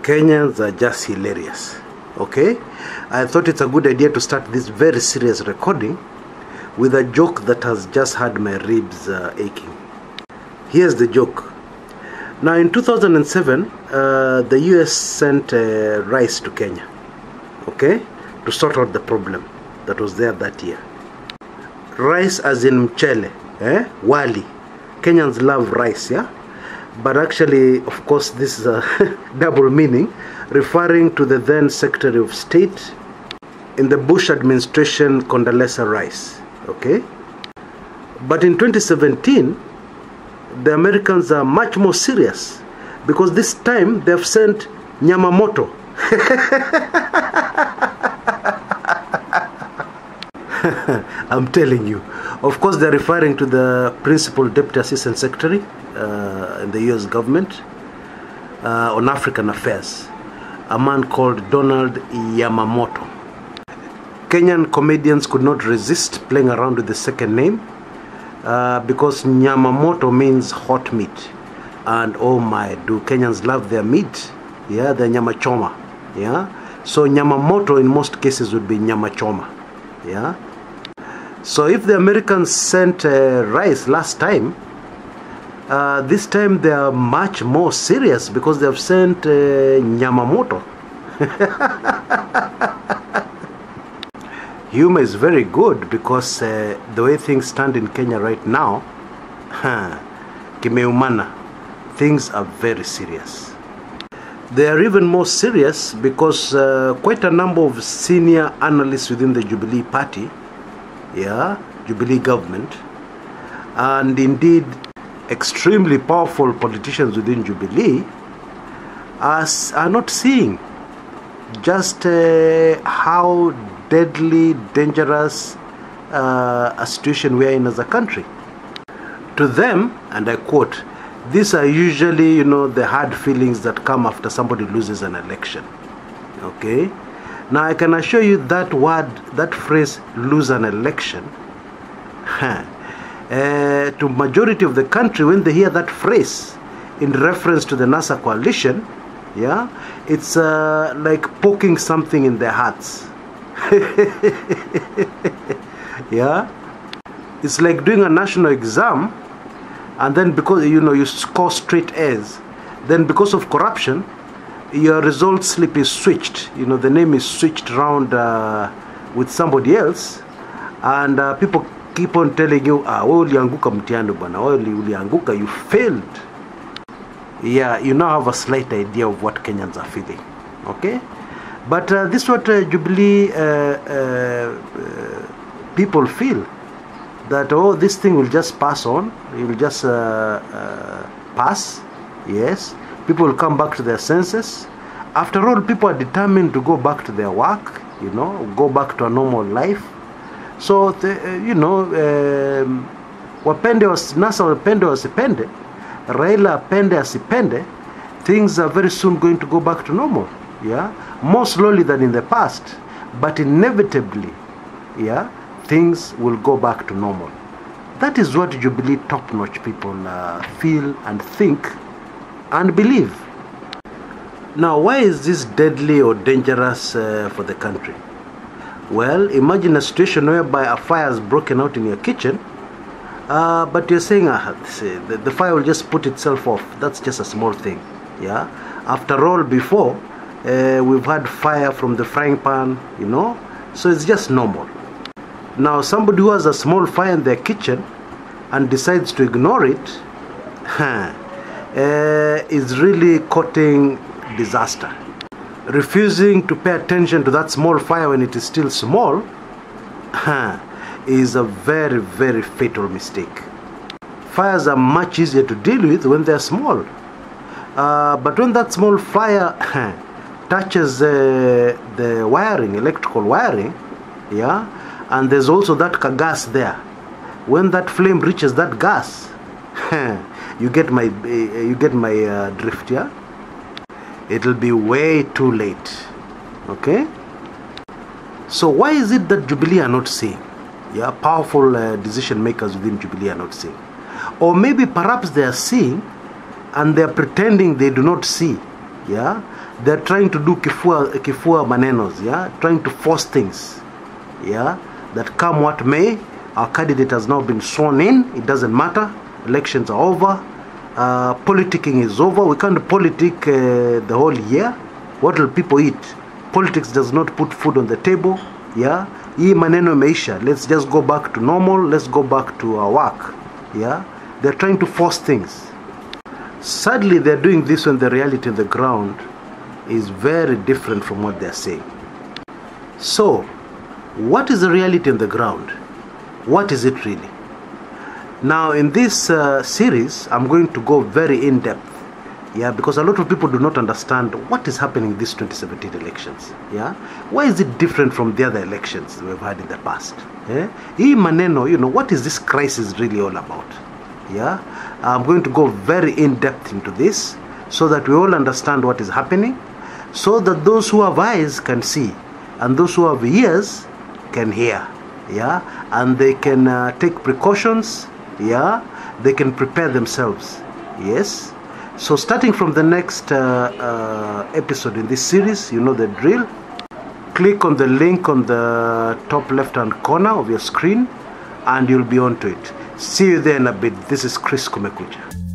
Kenyans are just hilarious. Okay, I thought it's a good idea to start this very serious recording with a joke that has just had my ribs aching. Here's the joke. Now in 2007, the US sent rice to Kenya, okay, to sort out the problem that was there that year. Rice as in mchele, wali. Kenyans love rice, yeah? But actually, of course, this is a double meaning, referring to the then Secretary of State in the Bush administration, Condoleezza Rice, okay? But in 2017, the Americans are much more serious, because this time they've sent Nyamamoto. I'm telling you. Of course, they're referring to the Principal Deputy Assistant Secretary in the US government on African Affairs, a man called Donald Yamamoto. Kenyan comedians could not resist playing around with the second name because Nyamamoto means hot meat. And oh my, do Kenyans love their meat? Yeah, the nyama choma. Yeah, so Nyamamoto in most cases would be nyama choma. Yeah. So if the Americans sent rice last time, this time they are much more serious because they have sent Nyamamoto. Humor is very good because the way things stand in Kenya right now, kimeumana, things are very serious. They are even more serious because quite a number of senior analysts within the Jubilee party, yeah, Jubilee government, and indeed extremely powerful politicians within Jubilee are not seeing just how deadly, dangerous a situation we are in as a country. To them, and I quote, these are usually, you know, the hard feelings that come after somebody loses an election. Okay? Now I can assure you that word, that phrase, lose an election, to majority of the country, when they hear that phrase in reference to the NASA coalition, yeah, it's like poking something in their hearts. Yeah, it's like doing a national exam, and then because you score straight A's, then because of corruption, your result slip is switched. The name is switched around with somebody else, and people keep on telling you, ulianguka mtihani bwana, ulianguka, you failed. Yeah, you now have a slight idea of what Kenyans are feeling. Okay, but this is what Jubilee people feel, that this thing will just pass on, it will just pass. Yes, people will come back to their senses. After all, people are determined to go back to their work, go back to a normal life. So NASA wapende wasipende, Raila apende asipende, things are very soon going to go back to normal. Yeah, more slowly than in the past, but inevitably, yeah, things will go back to normal. That is what Jubilee top-notch people feel and think and believe. Now, why is this deadly or dangerous for the country? Well, imagine a situation whereby a fire has broken out in your kitchen, but you're saying the fire will just put itself off. That's just a small thing. Yeah. After all, before we've had fire from the frying pan, so it's just normal. Now, somebody who has a small fire in their kitchen and decides to ignore it is really courting disaster. Refusing to pay attention to that small fire when it is still small is a very, very fatal mistake. Fires are much easier to deal with when they're small. But when that small fire touches the wiring, electrical wiring, yeah, and there's also that gas there, when that flame reaches that gas, you get my drift, yeah? It'll be way too late. Okay? So why is it that Jubilee are not seeing? Yeah, powerful decision makers within Jubilee are not seeing. Or maybe perhaps they are seeing and they are pretending they do not see. Yeah, they're trying to do kifua manenos, yeah, trying to force things, yeah, that come what may. Our candidate has now been sworn in. It doesn't matter. Elections are over. Politicking is over. We can't politic the whole year. What will people eat? Politics does not put food on the table. Yeah, hii maneno imeisha. Let's just go back to normal. Let's go back to our work. Yeah, they're trying to force things. Sadly, they're doing this when the reality on the ground is very different from what they're saying. So, what is the reality on the ground? What is it really? Now, in this series, I'm going to go very in-depth. Yeah, because a lot of people do not understand what is happening in these 2017 elections. Yeah, why is it different from the other elections we've had in the past? Yeah, hii maneno, what is this crisis really all about? Yeah, I'm going to go very in-depth into this so that we all understand what is happening, so that those who have eyes can see and those who have ears can hear. Yeah, and they can take precautions. Yeah, they can prepare themselves. Yes. So starting from the next episode in this series, you know the drill. Click on the link on the top left-hand corner of your screen and you'll be on to it. See you there in a bit. This is Chris Kumekuja.